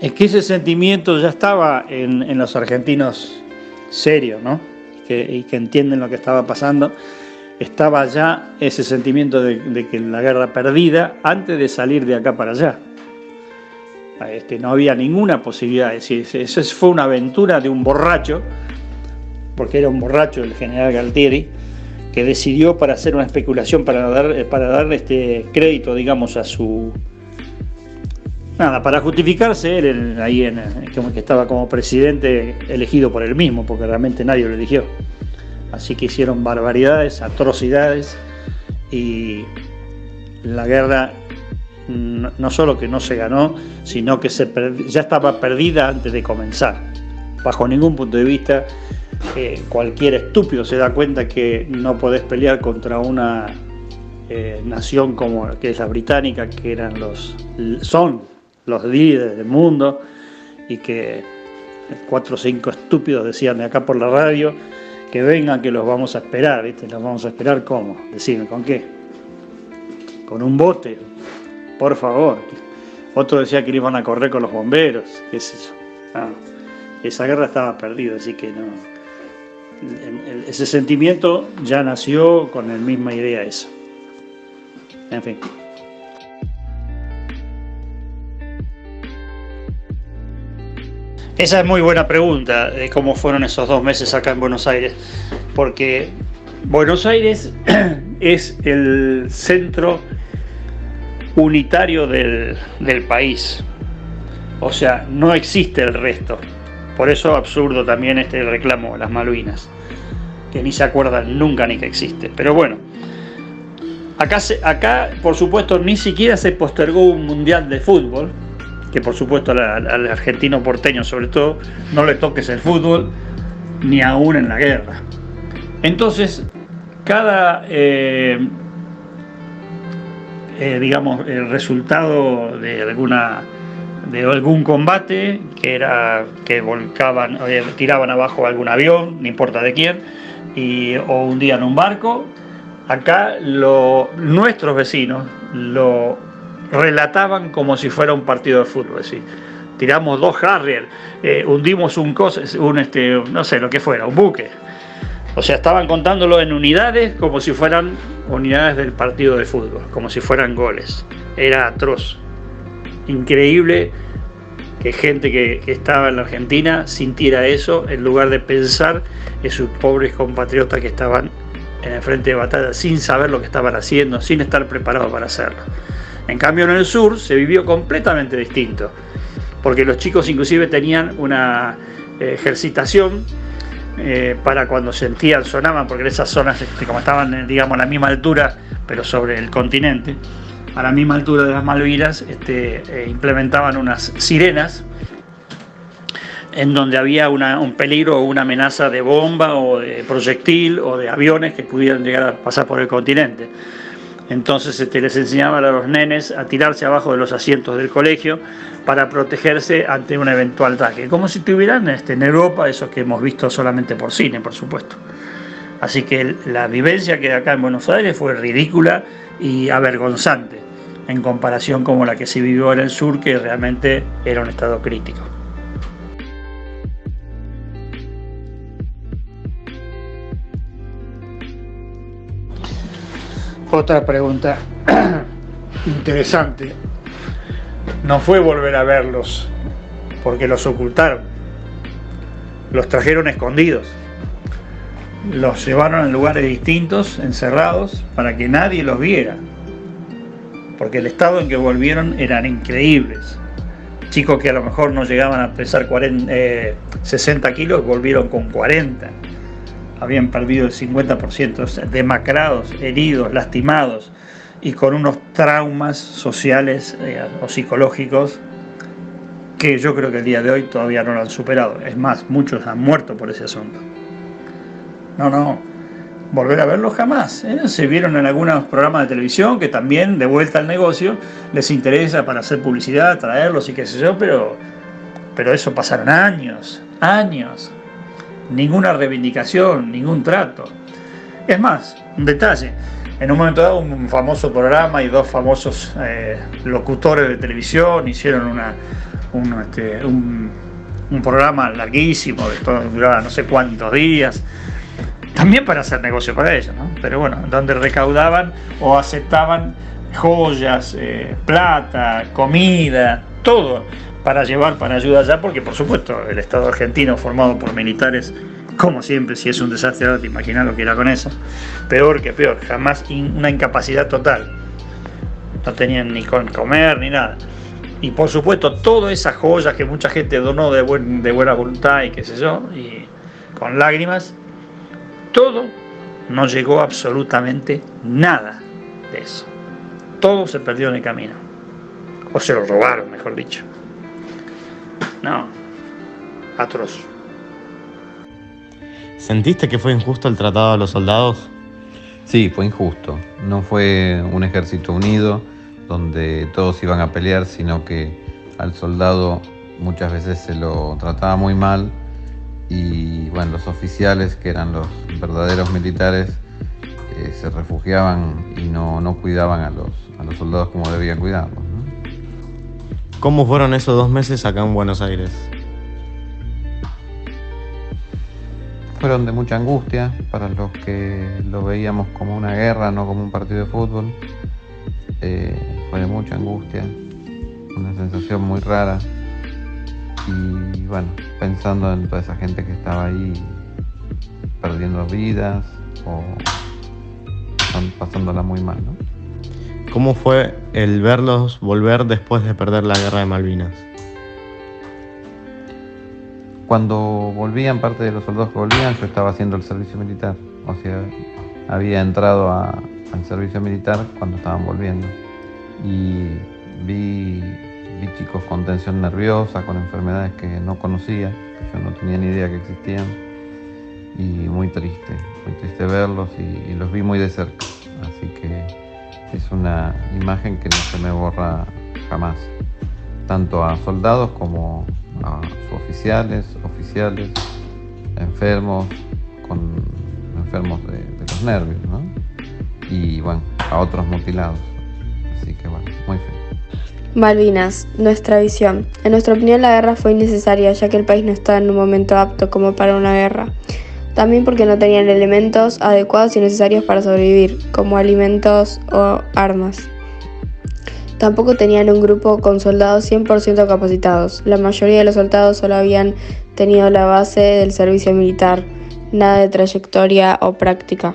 Es que ese sentimiento ya estaba en los argentinos serios, ¿no? Y que entienden lo que estaba pasando. Estaba ya ese sentimiento de que la guerra perdida antes de salir de acá para allá. No había ninguna posibilidad de decir, eso fue una aventura de un borracho, porque era un borracho el general Galtieri, que decidió para hacer una especulación, para dar crédito, digamos, a su... Nada, para justificarse él como que estaba como presidente elegido por él mismo, porque realmente nadie lo eligió. Así que hicieron barbaridades, atrocidades, y la guerra no solo que no se ganó, sino que ya estaba perdida antes de comenzar. Bajo ningún punto de vista, cualquier estúpido se da cuenta que no podés pelear contra una nación como que es la británica, que son los líderes del mundo, y que 4 o 5 estúpidos decían de acá por la radio que vengan, que los vamos a esperar, ¿viste? ¿Los vamos a esperar cómo? Decime, ¿con qué? ¿Con un bote? Por favor. Otro decía que iban a correr con los bomberos, qué es eso. No, esa guerra estaba perdida, así que no. Ese sentimiento ya nació con la misma idea esa. En fin. Esa es muy buena pregunta, de cómo fueron esos 2 meses acá en Buenos Aires, porque Buenos Aires es el centro unitario del país, o sea, no existe el resto. Por eso absurdo también el reclamo de las Malvinas, que ni se acuerdan nunca ni que existe. Pero bueno, acá por supuesto ni siquiera se postergó un mundial de fútbol, que por supuesto al argentino porteño sobre todo no le toques el fútbol ni aún en la guerra. Entonces cada digamos el resultado de algún combate, que era que volcaban, tiraban abajo algún avión, no importa de quién, o hundían un barco, acá nuestros vecinos lo relataban como si fuera un partido de fútbol. Es decir, tiramos 2 Harrier, hundimos no sé lo que fuera, un buque. O sea, estaban contándolo en unidades como si fueran unidades del partido de fútbol, como si fueran goles. Era atroz. Increíble que gente que estaba en la Argentina sintiera eso, en lugar de pensar en sus pobres compatriotas que estaban en el frente de batalla sin saber lo que estaban haciendo, sin estar preparados para hacerlo. En cambio, en el sur se vivió completamente distinto, porque los chicos inclusive tenían una ejercitación para cuando sonaban, porque en esas zonas, como estaban, digamos, a la misma altura, pero sobre el continente, a la misma altura de las Malvinas, implementaban unas sirenas en donde había un peligro o una amenaza de bomba o de proyectil o de aviones que pudieran llegar a pasar por el continente. Entonces les enseñaban a los nenes a tirarse abajo de los asientos del colegio para protegerse ante un eventual ataque, como si estuvieran en Europa, esos que hemos visto solamente por cine, por supuesto. Así que la vivencia que acá en Buenos Aires fue ridícula y avergonzante en comparación con la que se vivió en el sur, que realmente era un estado crítico. Otra pregunta interesante. No fue volver a verlos, porque los ocultaron. Los trajeron escondidos. Los llevaron a lugares distintos, encerrados, para que nadie los viera. Porque el estado en que volvieron eran increíbles. Chicos que a lo mejor no llegaban a pesar 60 kilos, volvieron con 40. Habían perdido el 50%, o sea, demacrados, heridos, lastimados y con unos traumas sociales o psicológicos que yo creo que el día de hoy todavía no lo han superado. Es más, muchos han muerto por ese asunto. No, volver a verlos jamás. Se vieron en algunos programas de televisión que también, de vuelta al negocio, les interesa para hacer publicidad, traerlos y qué sé yo, pero eso pasaron años. Ninguna reivindicación, ningún trato. Es más, un detalle, en un momento dado un famoso programa y 2 famosos locutores de televisión hicieron un programa larguísimo, duraba no sé cuántos días, también para hacer negocio para ellos, ¿no? Pero bueno, donde recaudaban o aceptaban joyas, plata, comida, todo para llevar para ayudar allá, porque por supuesto el Estado argentino formado por militares, como siempre, si es un desastre ahora te imaginas lo que era con eso, peor que peor, jamás una incapacidad total, no tenían ni con comer ni nada. Y por supuesto todas esas joyas que mucha gente donó de buena voluntad y qué sé yo, y con lágrimas, todo, no llegó absolutamente nada de eso. Todo se perdió en el camino. O se lo robaron, mejor dicho. No, atroz. ¿Sentiste que fue injusto el tratado a los soldados? Sí, fue injusto. No fue un ejército unido donde todos iban a pelear, sino que al soldado muchas veces se lo trataba muy mal y bueno, los oficiales, que eran los verdaderos militares, se refugiaban y no cuidaban a los soldados como debían cuidarlos, ¿no? ¿Cómo fueron esos 2 meses acá en Buenos Aires? Fueron de mucha angustia para los que lo veíamos como una guerra, no como un partido de fútbol. Fue de mucha angustia, una sensación muy rara. Y bueno, pensando en toda esa gente que estaba ahí perdiendo vidas o pasándola muy mal, ¿no? ¿Cómo fue el verlos volver después de perder la guerra de Malvinas? Cuando volvían, parte de los soldados que volvían, yo estaba haciendo el servicio militar. O sea, había entrado al servicio militar cuando estaban volviendo. Y vi chicos con tensión nerviosa, con enfermedades que no conocía, que yo no tenía ni idea que existían. Y muy triste verlos y los vi muy de cerca. Así que es una imagen que no se me borra jamás. Tanto a soldados como a suboficiales, oficiales, enfermos de los nervios, ¿no? Y bueno, a otros mutilados. Así que bueno, muy feo. Malvinas, nuestra visión. En nuestra opinión, la guerra fue innecesaria, ya que el país no estaba en un momento apto como para una guerra. También porque no tenían elementos adecuados y necesarios para sobrevivir, como alimentos o armas. Tampoco tenían un grupo con soldados 100% capacitados. La mayoría de los soldados solo habían tenido la base del servicio militar, nada de trayectoria o práctica.